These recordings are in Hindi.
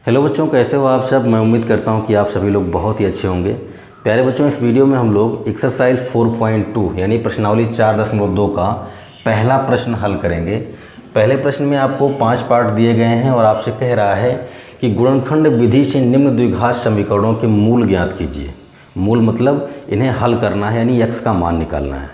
हेलो बच्चों, कैसे हो आप सब। मैं उम्मीद करता हूं कि आप सभी लोग बहुत ही अच्छे होंगे। प्यारे बच्चों, इस वीडियो में हम लोग एक्सरसाइज 4.2 यानी प्रश्नावली 4.2 का पहला प्रश्न हल करेंगे। पहले प्रश्न में आपको 5 पार्ट दिए गए हैं और आपसे कह रहा है कि गुणनखंड विधि से निम्न द्विघात समीकरणों के मूल ज्ञात कीजिए। मूल मतलब इन्हें हल करना है, यानी x का मान निकालना है।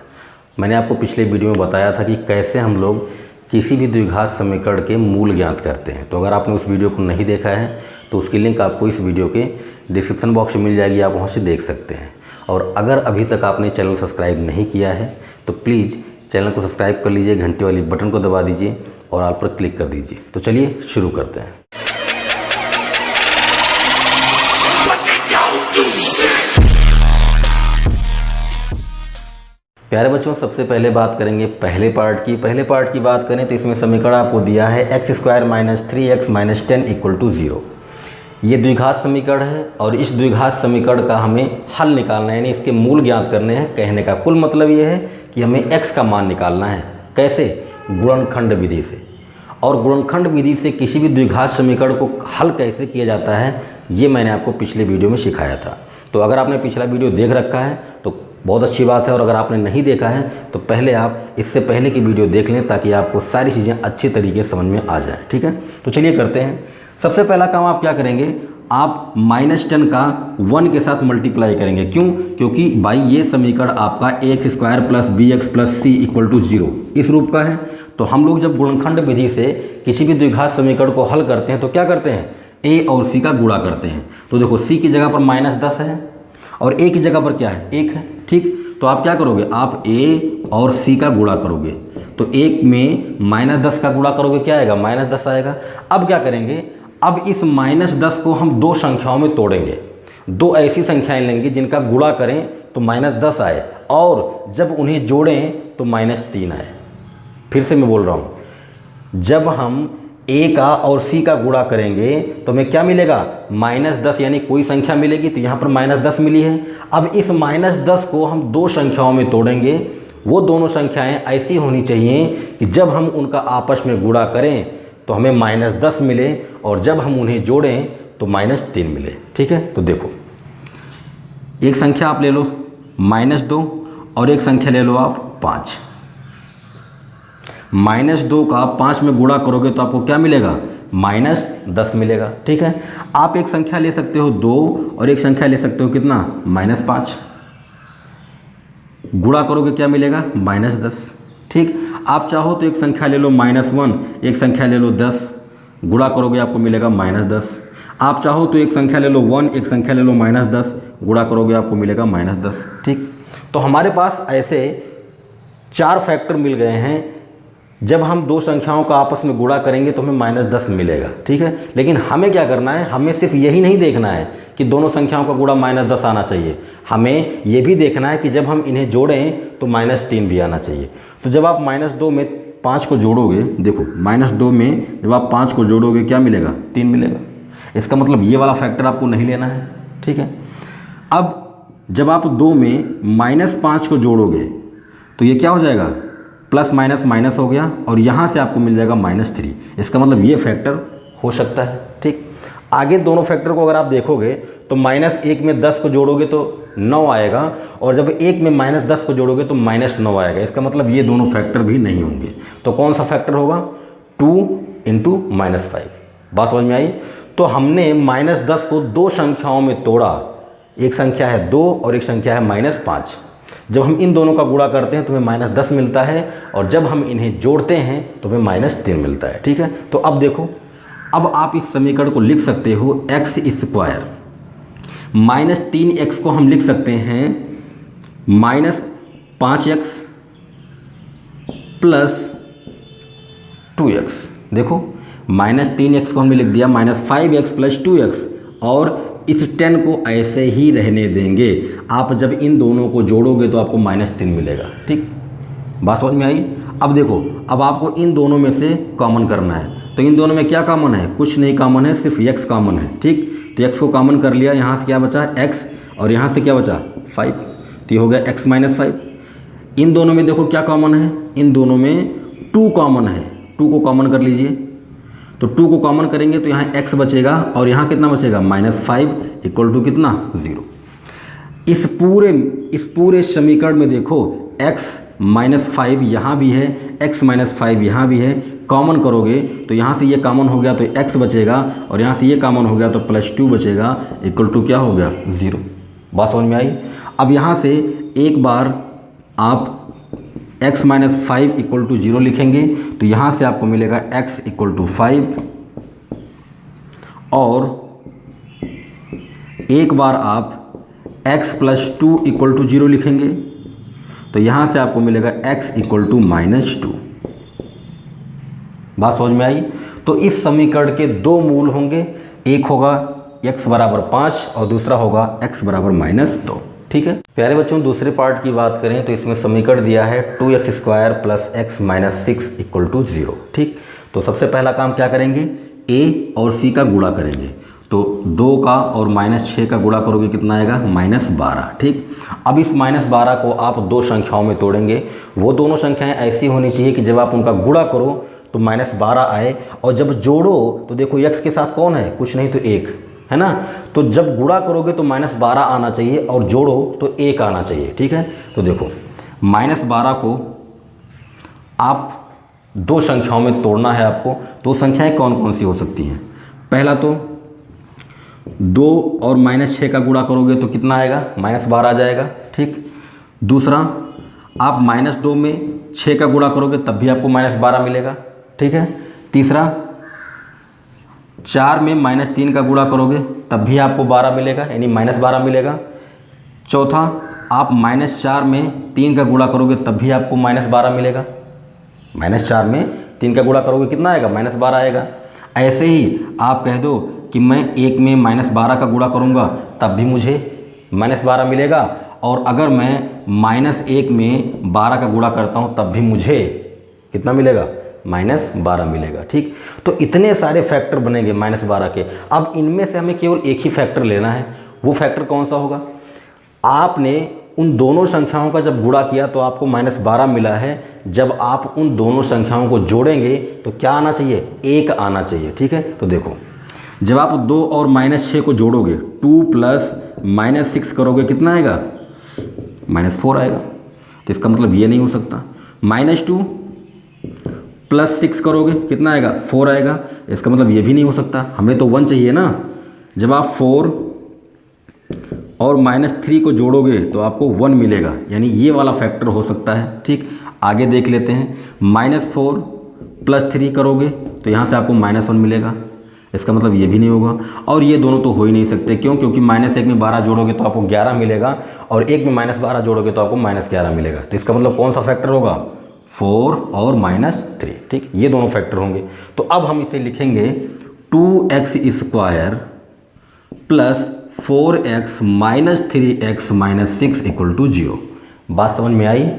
मैंने आपको पिछले वीडियो में बताया था कि कैसे हम लोग किसी भी द्विघात समीकरण के मूल ज्ञात करते हैं। तो अगर आपने उस वीडियो को नहीं देखा है तो उसकी लिंक आपको इस वीडियो के डिस्क्रिप्शन बॉक्स में मिल जाएगी, आप वहाँ से देख सकते हैं। और अगर अभी तक आपने चैनल सब्सक्राइब नहीं किया है तो प्लीज़ चैनल को सब्सक्राइब कर लीजिए, घंटे वाली बटन को दबा दीजिए और ऑल पर क्लिक कर दीजिए। तो चलिए शुरू करते हैं। प्यारे बच्चों, सबसे पहले बात करेंगे पहले पार्ट की बात करें तो इसमें समीकरण आपको दिया है x² - 3x - 10 = 0। ये द्विघात समीकरण है और इस द्विघात समीकरण का हमें हल निकालना है, यानी इसके मूल ज्ञात करने हैं। कहने का कुल मतलब ये है कि हमें x का मान निकालना है। कैसे? गुणनखंड विधि से। और गुणनखंड विधि से किसी भी द्विघात समीकरण को हल कैसे किया जाता है ये मैंने आपको पिछले वीडियो में सिखाया था। तो अगर आपने पिछला वीडियो देख रखा है तो बहुत अच्छी बात है, और अगर आपने नहीं देखा है तो पहले आप इससे पहले की वीडियो देख लें ताकि आपको सारी चीज़ें अच्छी तरीके से समझ में आ जाए। ठीक है, तो चलिए करते हैं। सबसे पहला काम आप क्या करेंगे, आप -10 का 1 के साथ मल्टीप्लाई करेंगे। क्यों? क्योंकि भाई ये समीकरण आपका ax² + bx + c = 0 इस रूप का है। तो हम लोग जब गुणनखंड विधि से किसी भी द्विघात समीकरण को हल करते हैं तो क्या करते हैं, a और c का गुणा करते हैं। तो देखो c की जगह पर -10 है और a की जगह पर क्या है, 1 है। ठीक, तो आप क्या करोगे, आप a और c का गुणा करोगे। तो 1 में -10 का गुणा करोगे, क्या आएगा, -10 आएगा। अब क्या करेंगे, अब इस -10 को हम दो संख्याओं में तोड़ेंगे। दो ऐसी संख्याएं लेंगे जिनका गुणा करें तो -10 आए और जब उन्हें जोड़ें तो -3 आए। फिर से मैं बोल रहा हूँ, जब हम a का और c का गुणा करेंगे तो हमें क्या मिलेगा, -10, यानी कोई संख्या मिलेगी। तो यहाँ पर -10 मिली है। अब इस -10 को हम दो संख्याओं में तोड़ेंगे। वो दोनों संख्याएं ऐसी होनी चाहिए कि जब हम उनका आपस में गुणा करें तो हमें -10 मिले और जब हम उन्हें जोड़ें तो -3 मिले। ठीक है, तो देखो एक संख्या आप ले लो -2 और एक संख्या ले लो आप 5। -2 का 5 में गुणा करोगे तो आपको क्या मिलेगा, -10 मिलेगा। ठीक है, आप एक संख्या ले सकते हो 2 और एक संख्या ले सकते हो कितना, -5। गुणा करोगे क्या मिलेगा, -10। ठीक, आप चाहो तो एक संख्या ले लो -1, एक संख्या ले लो 10, गुणा करोगे आपको मिलेगा -10। आप चाहो तो एक संख्या ले लो 1, एक संख्या ले लो -10, गुणा करोगे आपको मिलेगा -10। ठीक, तो हमारे पास ऐसे 4 फैक्टर मिल गए हैं। जब हम दो संख्याओं का आपस में गुणा करेंगे तो हमें -10 मिलेगा। ठीक है, लेकिन हमें क्या करना है, हमें सिर्फ यही नहीं देखना है कि दोनों संख्याओं का गुणा -10 आना चाहिए। हमें ये भी देखना है कि जब हम इन्हें जोड़ें तो -3 भी आना चाहिए। तो जब आप -2 में 5 को जोड़ोगे, देखो -2 में जब आप 5 को जोड़ोगे क्या मिलेगा, 3 मिलेगा। इसका मतलब ये वाला फैक्टर आपको नहीं लेना है। ठीक है, अब जब आप 2 में -5 को जोड़ोगे तो ये क्या हो जाएगा, प्लस माइनस माइनस हो गया और यहाँ से आपको मिल जाएगा -3। इसका मतलब ये फैक्टर हो सकता है। ठीक, आगे दोनों फैक्टर को अगर आप देखोगे तो -1 में 10 को जोड़ोगे तो 9 आएगा और जब 1 में -10 को जोड़ोगे तो -9 आएगा। इसका मतलब ये दोनों फैक्टर भी नहीं होंगे। तो कौन सा फैक्टर होगा, 2 × -5। बात समझ में आई? तो हमने -10 को दो संख्याओं में तोड़ा। एक संख्या है 2 और एक संख्या है -5। जब हम इन दोनों का गुणा करते हैं तो हमें -10 मिलता है और जब हम इन्हें जोड़ते हैं तो हमें -3 मिलता है। ठीक है, तो अब देखो, अब आप इस समीकरण को लिख सकते हो x² -3x को हम लिख सकते हैं -5x + 2x। देखो -3x को हमने लिख दिया -5x + 2x और इस 10 को ऐसे ही रहने देंगे। आप जब इन दोनों को जोड़ोगे तो आपको -3 मिलेगा। ठीक, बात समझ में आई? अब देखो, अब आपको इन दोनों में से कॉमन करना है। तो इन दोनों में क्या कॉमन है, कुछ नहीं कॉमन है, सिर्फ x कॉमन है। ठीक, तो x को कॉमन कर लिया, यहाँ से क्या बचा x और यहाँ से क्या बचा 5, तो ये हो गया x - 5। इन दोनों में देखो क्या कॉमन है, इन दोनों में 2 कॉमन है। 2 को कॉमन कर लीजिए तो 2 को कॉमन करेंगे तो यहाँ x बचेगा और यहाँ कितना बचेगा -5 इक्वल टू कितना 0। इस पूरे समीकरण में देखो x -5 यहाँ भी है, x -5 यहाँ भी है, कॉमन करोगे तो यहाँ से ये कॉमन हो गया तो x बचेगा और यहाँ से ये कॉमन हो गया तो +2 बचेगा इक्वल टू क्या हो गया 0। बात समझ में आई। अब यहाँ से एक बार आप x -5 इक्वल टू 0 लिखेंगे तो यहाँ से आपको मिलेगा x इक्वल टू 5 और एक बार आप x +2 इक्वल टू 0 लिखेंगे तो यहाँ से आपको मिलेगा x इक्वल टू -2। बात समझ में आई। तो इस समीकरण के दो मूल होंगे, एक होगा x बराबर 5 और दूसरा होगा x बराबर -2। ठीक है प्यारे बच्चों, दूसरे पार्ट की बात करें तो इसमें समीकरण दिया है 2x² + x - 6 इक्वल टू 0। ठीक, तो सबसे पहला काम क्या करेंगे, a और c का गुणा करेंगे। तो 2 का और -6 का गुणा करोगे कितना आएगा -12। ठीक, अब इस -12 को आप दो संख्याओं में तोड़ेंगे। वो दोनों संख्याएं ऐसी होनी चाहिए कि जब आप उनका गुणा करो तो -12 आए और जब जोड़ो तो देखो x के साथ कौन है, कुछ नहीं तो 1 है ना। तो जब गुणा करोगे तो -12 आना चाहिए और जोड़ो तो 1 आना चाहिए। ठीक है, तो देखो -12 को आप दो संख्याओं में तोड़ना है आपको। दो संख्याएं कौन कौन सी हो सकती हैं, पहला तो 2 और -6 का गुणा करोगे तो कितना आएगा -12 आ जाएगा। ठीक, दूसरा आप -2 में 6 का गुणा करोगे तब भी आपको -12 मिलेगा। ठीक है, तीसरा 4 में -3 का गुणा करोगे तब भी आपको 12 मिलेगा, यानी -12 मिलेगा। चौथा आप -4 में 3 का गुणा करोगे तब भी आपको -12 मिलेगा। -4 में 3 का गुणा करोगे कितना आएगा -12 आएगा। ऐसे ही आप कह दो कि मैं 1 में -12 का गुणा करूँगा तब भी मुझे -12 मिलेगा और अगर मैं -1 में 12 का गुणा करता हूँ तब भी मुझे कितना मिलेगा -12 मिलेगा। ठीक, तो इतने सारे फैक्टर बनेंगे -12 के। अब इनमें से हमें केवल एक ही फैक्टर लेना है। वो फैक्टर कौन सा होगा, आपने उन दोनों संख्याओं का जब गुणा किया तो आपको -12 मिला है। जब आप उन दोनों संख्याओं को जोड़ेंगे तो क्या आना चाहिए, 1 आना चाहिए। ठीक है, तो देखो जब आप 2 और -6 को जोड़ोगे 2 + -6 करोगे कितना आएगा -4 आएगा। तो इसका मतलब ये नहीं हो सकता। -2 + 6 करोगे कितना आएगा 4 आएगा। इसका मतलब ये भी नहीं हो सकता, हमें तो 1 चाहिए ना। जब आप 4 और -3 को जोड़ोगे तो आपको 1 मिलेगा, यानी ये वाला फैक्टर हो सकता है। ठीक, आगे देख लेते हैं। -4 + 3 करोगे तो यहाँ से आपको -1 मिलेगा। इसका मतलब ये भी नहीं होगा और ये दोनों तो हो ही नहीं सकते। क्यों, क्योंकि -1 में 12 जोड़ोगे तो आपको 11 मिलेगा और 1 में -12 जोड़ोगे तो आपको -11 मिलेगा। तो इसका मतलब कौन सा फैक्टर होगा, 4 और -3। ठीक, ये दोनों फैक्टर होंगे। तो अब हम इसे लिखेंगे 2x² + 4x - 3x - 6 equal to 0। बात समझ में आई।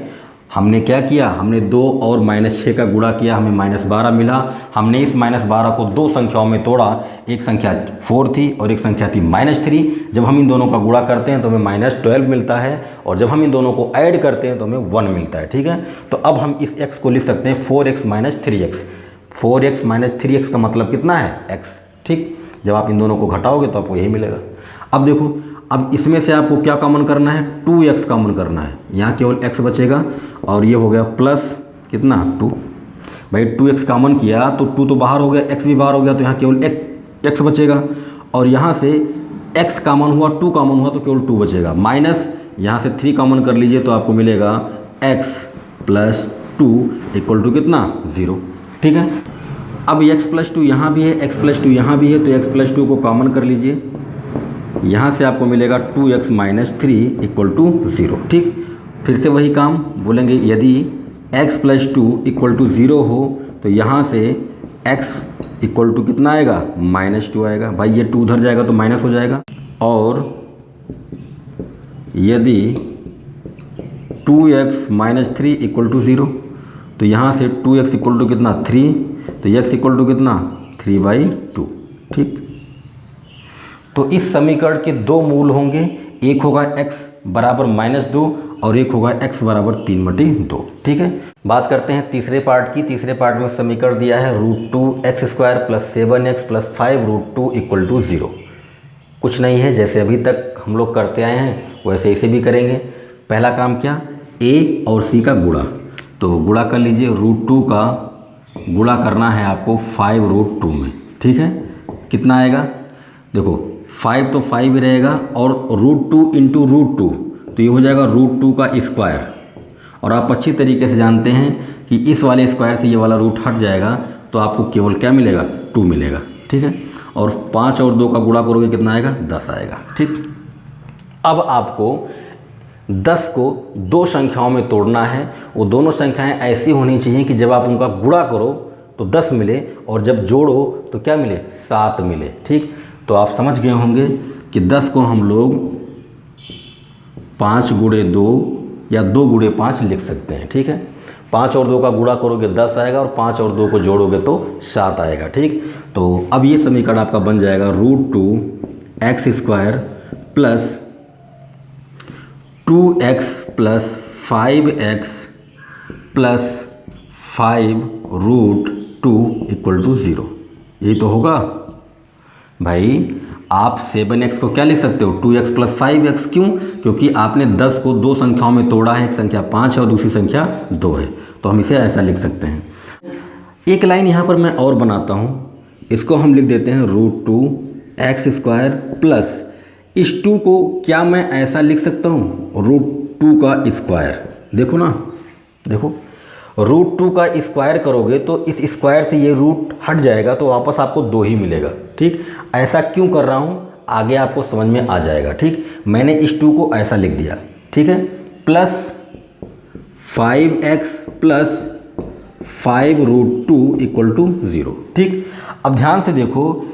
हमने क्या किया, हमने 2 और -6 का गुणा किया, हमें -12 मिला। हमने इस -12 को दो संख्याओं में तोड़ा, एक संख्या 4 थी और एक संख्या थी -3। जब हम इन दोनों का गुणा करते हैं तो हमें -12 मिलता है और जब हम इन दोनों को ऐड करते हैं तो हमें 1 मिलता है। ठीक है, तो अब हम इस x को लिख सकते हैं 4x - 3x। 4x - 3x का मतलब कितना है x। ठीक, जब आप इन दोनों को घटाओगे तो आपको यही मिलेगा। अब देखो, अब इसमें से आपको क्या कॉमन करना है, 2x कॉमन करना है। यहाँ केवल x बचेगा और ये हो गया प्लस कितना 2। भाई 2x कॉमन किया तो 2 तो बाहर हो गया, x भी बाहर हो गया, तो यहाँ केवल x बचेगा और यहाँ से x कॉमन हुआ, 2 कॉमन हुआ तो केवल 2 बचेगा। माइनस यहाँ से 3 कॉमन कर लीजिए तो आपको मिलेगा x + 2 इक्वल टू कितना 0। ठीक है, अब x + 2 यहाँ भी है, x + 2 यहाँ भी है, तो x + 2 को कॉमन कर लीजिए। यहाँ से आपको मिलेगा 2x - 3 इक्वल टू 0। ठीक, फिर से वही काम बोलेंगे, यदि x + 2 इक्वल टू 0 हो तो यहाँ से x इक्वल टू कितना आएगा -2 आएगा। भाई ये 2 उधर जाएगा तो माइनस हो जाएगा। और यदि 2x - 3 इक्वल टू 0 तो यहाँ से 2x इक्वल टू कितना 3, तो x इक्वल टू कितना 3/2। ठीक, तो इस समीकरण के दो मूल होंगे, एक होगा x बराबर -2 और एक होगा x बराबर 3/2। ठीक है, बात करते हैं तीसरे पार्ट की। तीसरे पार्ट में समीकरण दिया है √2x² + 7x + 5√2 = 0। कुछ नहीं है, जैसे अभी तक हम लोग करते आए हैं वैसे इसे भी करेंगे। पहला काम क्या, a और c का गुणा, तो गुणा कर लीजिए। √2 का गुणा करना है आपको 5√2 में। ठीक है, कितना आएगा, देखो 5 तो 5 ही रहेगा और √2 × √2 तो ये हो जाएगा √2 का स्क्वायर। और आप अच्छी तरीके से जानते हैं कि इस वाले स्क्वायर से ये वाला रूट हट जाएगा तो आपको केवल क्या मिलेगा, 2 मिलेगा। ठीक है, और 5 और 2 का गुणा करोगे कितना आएगा, 10 आएगा। ठीक, अब आपको 10 को दो संख्याओं में तोड़ना है। वो दोनों संख्याएं ऐसी होनी चाहिए कि जब आप उनका गुणा करो तो 10 मिले और जब जोड़ो तो क्या मिले, 7 मिले। ठीक, तो आप समझ गए होंगे कि 10 को हम लोग 5 × 2 या 2 × 5 लिख सकते हैं। ठीक है, 5 और 2 का गुणा करोगे 10 आएगा और 5 और 2 को जोड़ोगे तो 7 आएगा। ठीक, तो अब ये समीकरण आपका बन जाएगा √2x² + 2x + 5x + 5√2 = 0। यही तो होगा भाई। आप 7x को क्या लिख सकते हो, 2x + 5x। क्यों, क्योंकि आपने 10 को दो संख्याओं में तोड़ा है, एक संख्या 5 है और दूसरी संख्या 2 है, तो हम इसे ऐसा लिख सकते हैं। एक लाइन यहाँ पर मैं और बनाता हूँ, इसको हम लिख देते हैं √2x² प्लस इस 2 को क्या मैं ऐसा लिख सकता हूँ, √2 का स्क्वायर। देखो ना, देखो √2 का स्क्वायर करोगे तो इस स्क्वायर से ये रूट हट जाएगा तो वापस आपको 2 ही मिलेगा। ठीक, ऐसा क्यों कर रहा हूँ आगे आपको समझ में आ जाएगा। ठीक, मैंने इस 2 को ऐसा लिख दिया। ठीक है, प्लस 5x + 5√2 = 0। ठीक, अब ध्यान से देखो,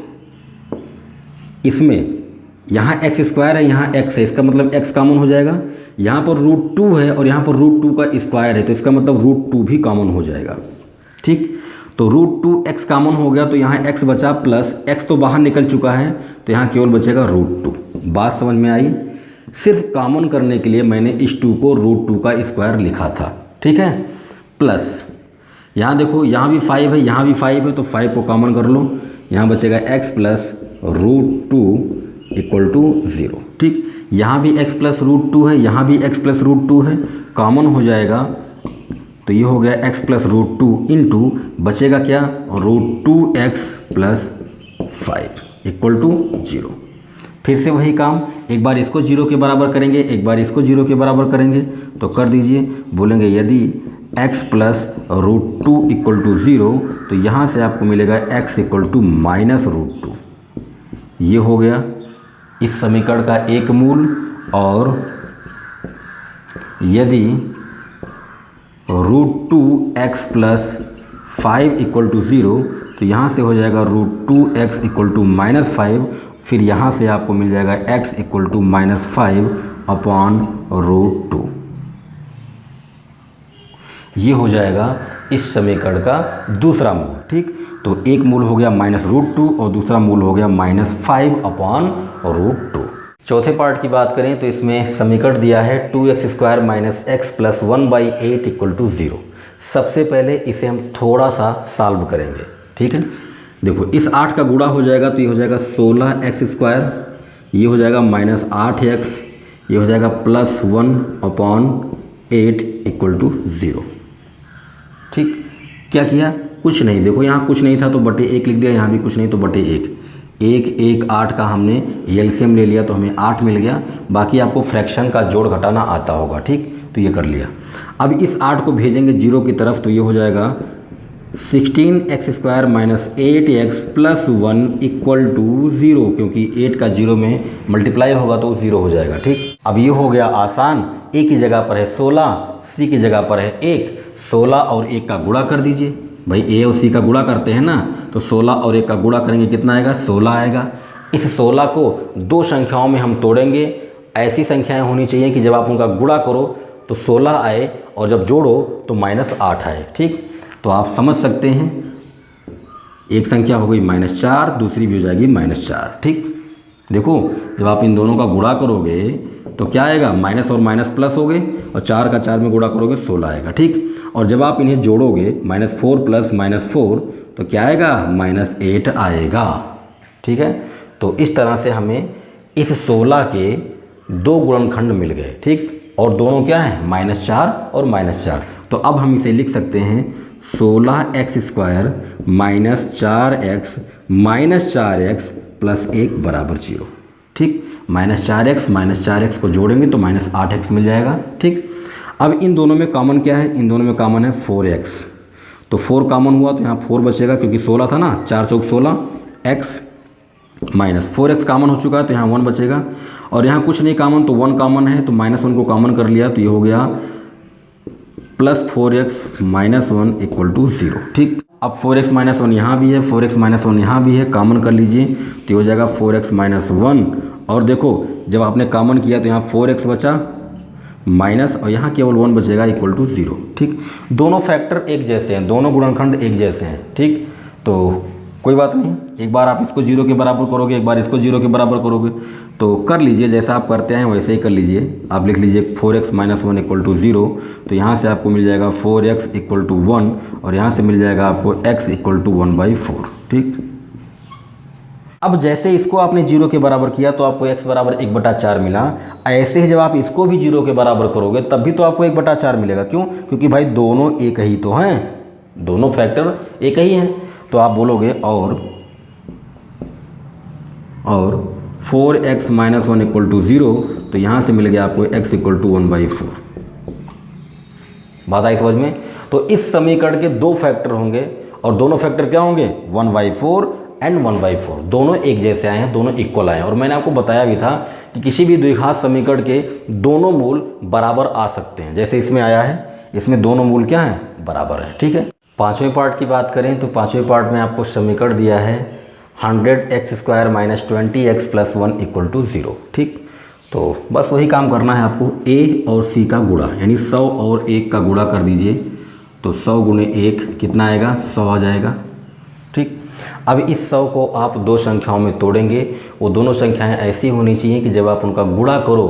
इसमें यहाँ x² है, यहाँ x है, इसका मतलब x कॉमन हो जाएगा। यहाँ पर √2 है और यहाँ पर √2 का स्क्वायर है तो इसका मतलब √2 भी कॉमन हो जाएगा। ठीक, तो √2x कॉमन हो गया तो यहाँ x बचा, प्लस x तो बाहर निकल चुका है तो यहाँ केवल बचेगा √2। बात समझ में आई। सिर्फ कॉमन करने के लिए मैंने इस 2 को √2 का स्क्वायर लिखा था। ठीक है, प्लस यहाँ देखो, यहाँ भी 5 है, यहाँ भी 5 है तो 5 को कॉमन कर लो, यहाँ बचेगा x + √2 = 0। ठीक, यहाँ भी x + √2 है, यहाँ भी x + √2 है, कॉमन हो जाएगा तो ये हो गया x + √2 इंटू बचेगा क्या, √2x + 5 = 0। फिर से वही काम, एक बार इसको 0 के बराबर करेंगे, एक बार इसको 0 के बराबर करेंगे, तो कर दीजिए। बोलेंगे यदि x + √2 = 0 तो यहाँ से आपको मिलेगा x = -√2। ये हो गया इस समीकरण का एक मूल। और यदि √2x + 5 = 0 तो यहाँ से हो जाएगा √2x = -5। फिर यहाँ से आपको मिल जाएगा x = -5/√2। ये हो जाएगा इस समीकरण का दूसरा मूल। ठीक, तो एक मूल हो गया -√2 और दूसरा मूल हो गया -5/√2। चौथे पार्ट की बात करें तो इसमें समीकरण दिया है 2x² - x + 1/8 = 0। सबसे पहले इसे हम थोड़ा सा सॉल्व करेंगे। ठीक है, देखो इस 8 का गुणा हो जाएगा तो ये हो जाएगा 16x², ये हो जाएगा -8x, ये हो जाएगा +1/8 = 0। ठीक, क्या किया, कुछ नहीं, देखो यहाँ कुछ नहीं था तो /1 लिख दिया, यहाँ भी कुछ नहीं तो /1। 1 1 8 का हमने एलसीएम ले लिया तो हमें 8 मिल गया। बाकी आपको फ्रैक्शन का जोड़ घटाना आता होगा। ठीक, तो ये कर लिया। अब इस 8 को भेजेंगे 0 की तरफ तो ये हो जाएगा 16x² - 8x + 1 = 0, क्योंकि 8 का 0 में मल्टीप्लाई होगा तो 0 हो जाएगा। ठीक, अब ये हो गया आसान। a की जगह पर है 16, c की जगह पर है 1। 16 और 1 का गुणा कर दीजिए। भाई a और c का गुणा करते हैं ना, तो 16 और 1 का गुणा करेंगे, कितना आएगा, 16 आएगा। इस 16 को दो संख्याओं में हम तोड़ेंगे। ऐसी संख्याएं होनी चाहिए कि जब आप उनका गुणा करो तो 16 आए और जब जोड़ो तो -8 आए। ठीक, तो आप समझ सकते हैं एक संख्या हो गई -4, दूसरी भी हो जाएगी -4। ठीक, देखो जब आप इन दोनों का गुणा करोगे तो क्या आएगा, माइनस और माइनस प्लस हो गए, और 4 का 4 में गुणा करोगे 16 आएगा। ठीक, और जब आप इन्हें जोड़ोगे -4 प्लस -4 तो क्या आएगा, -8 आएगा। ठीक है, तो इस तरह से हमें इस 16 के दो गुणनखंड मिल गए। ठीक, और दोनों क्या है, -4 और -4। तो अब हम इसे लिख सकते हैं 16x² -4x -4x प्लस 1 बराबर 0। ठीक, -4x को जोड़ेंगे तो -8x मिल जाएगा। ठीक, अब इन दोनों में कॉमन क्या है, इन दोनों में कॉमन है 4x, तो 4 कॉमन हुआ तो यहाँ 4 बचेगा क्योंकि 16 था ना, 4 चौक 16, x -4x कॉमन हो चुका है तो यहाँ 1 बचेगा, और यहाँ कुछ नहीं कॉमन तो 1 कॉमन है तो -1 को कॉमन कर लिया तो ये हो गया +4x -1 = 0। ठीक, अब 4x -1 यहाँ भी है, 4x -1 यहाँ भी है, कॉमन कर लीजिए तो हो जाएगा 4x -1, और देखो जब आपने कॉमन किया तो यहाँ 4x बचा माइनस, और यहाँ केवल 1 बचेगा = 0। ठीक, दोनों फैक्टर एक जैसे हैं, दोनों गुणनखंड एक जैसे हैं। ठीक, तो कोई बात नहीं, एक बार आप इसको 0 के बराबर करोगे, एक बार इसको 0 के बराबर करोगे, तो कर लीजिए जैसा आप करते हैं वैसे ही कर लीजिए। आप लिख लीजिए 4x -1 = 0, तो यहाँ से आपको मिल जाएगा 4x = 1, और यहाँ से मिल जाएगा आपको x = 1/4। ठीक, अब जैसे इसको आपने 0 के बराबर किया तो आपको x बराबर 1/4 मिला, ऐसे ही जब आप इसको भी 0 के बराबर करोगे तब भी तो आपको 1/4 मिलेगा। क्यों, क्योंकि भाई दोनों एक ही तो हैं, दोनों फैक्टर एक ही हैं। तो आप बोलोगे और 4x -1 = 0, तो यहाँ से मिल गया आपको x = 1/4। बात आई समझ में। तो इस समीकरण के दो फैक्टर होंगे, और दोनों फैक्टर क्या होंगे, 1/4 एंड 1/4, दोनों एक जैसे आए हैं, दोनों इक्वल आए हैं। और मैंने आपको बताया भी था कि किसी भी द्विघात समीकरण के दोनों मूल बराबर आ सकते हैं, जैसे इसमें आया है, इसमें दोनों मूल क्या हैं, बराबर हैं। ठीक है, पाँचवें पार्ट की बात करें तो पाँचवें पार्ट में आपको समीकरण दिया है 100x² -20x + 1 = 0। ठीक, तो बस वही काम करना है आपको, a और c का गुणा, यानी 100 और 1 का गुणा कर दीजिए, तो 100 × 1 कितना आएगा, 100 आ जाएगा। ठीक, अब इस 100 को आप दो संख्याओं में तोड़ेंगे, वो दोनों संख्याएं ऐसी होनी चाहिए कि जब आप उनका गुणा करो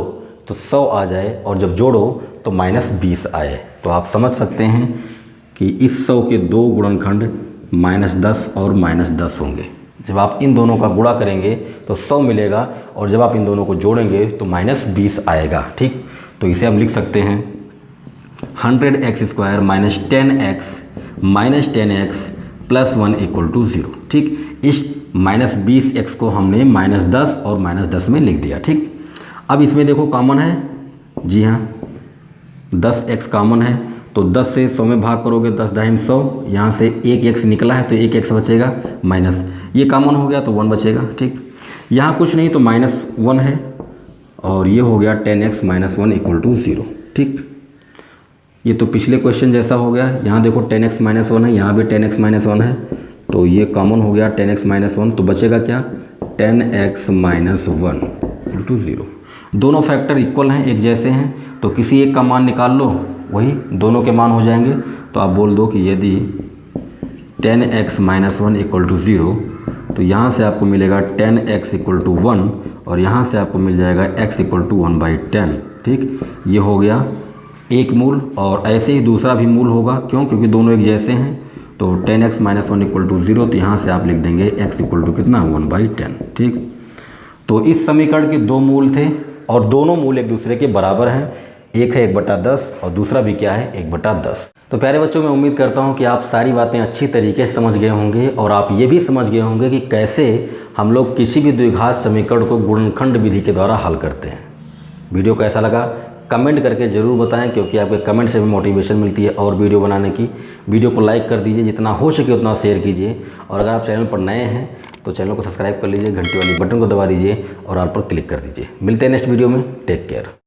तो 100 आ जाए, और जब जोड़ो तो -20 आए। तो आप समझ सकते हैं कि इस 100 के दो गुणनखंड -10 और -10 होंगे। जब आप इन दोनों का गुणा करेंगे तो 100 मिलेगा, और जब आप इन दोनों को जोड़ेंगे तो -20 आएगा। ठीक, तो इसे हम लिख सकते हैं 100x² -10x + 1 = 0। ठीक, इस -20x को हमने -10 और -10 में लिख दिया। ठीक, अब इसमें देखो कॉमन है, जी हाँ 10x कॉमन है, तो 10 से 100 में भाग करोगे 10 दाहिम 100, यहाँ से 1x निकला है तो 1x बचेगा, माइनस ये कॉमन हो गया तो 1 बचेगा। ठीक, यहाँ कुछ नहीं तो -1 है, और ये हो गया 10x -1 = 0। ठीक, ये तो पिछले क्वेश्चन जैसा हो गया, यहाँ देखो 10x -1 है, यहाँ भी 10x -1 है, तो ये कॉमन हो गया 10x -1, तो बचेगा क्या, 10x -1 = 0। दोनों फैक्टर इक्वल हैं, एक जैसे हैं, तो किसी एक का मान निकाल लो, वही दोनों के मान हो जाएंगे। तो आप बोल दो कि यदि 10x -1 = 0, तो यहाँ से आपको मिलेगा 10x = 1, और यहाँ से आपको मिल जाएगा x = 1/10। ठीक, ये हो गया एक मूल, और ऐसे ही दूसरा भी मूल होगा। क्यों, क्योंकि दोनों एक जैसे हैं। तो 10x -1 = 0, तो यहाँ से आप लिख देंगे x = कितना, 1/10। ठीक, तो इस समीकरण के दो मूल थे, और दोनों मूल एक दूसरे के बराबर हैं, एक है 1/10 और दूसरा भी क्या है, 1/10। तो प्यारे बच्चों, मैं उम्मीद करता हूँ कि आप सारी बातें अच्छी तरीके से समझ गए होंगे, और आप ये भी समझ गए होंगे कि कैसे हम लोग किसी भी द्विघात समीकरण को गुणनखंड विधि के द्वारा हल करते हैं। वीडियो कैसा लगा कमेंट करके ज़रूर बताएं, क्योंकि आपके कमेंट से भी मोटिवेशन मिलती है और वीडियो बनाने की। वीडियो को लाइक कर दीजिए, जितना हो सके उतना शेयर कीजिए, और अगर आप चैनल पर नए हैं तो चैनल को सब्सक्राइब कर लीजिए, घंटी वाली बटन को दबा दीजिए और ऑल पर क्लिक कर दीजिए। मिलते हैं नेक्स्ट वीडियो में, टेक केयर।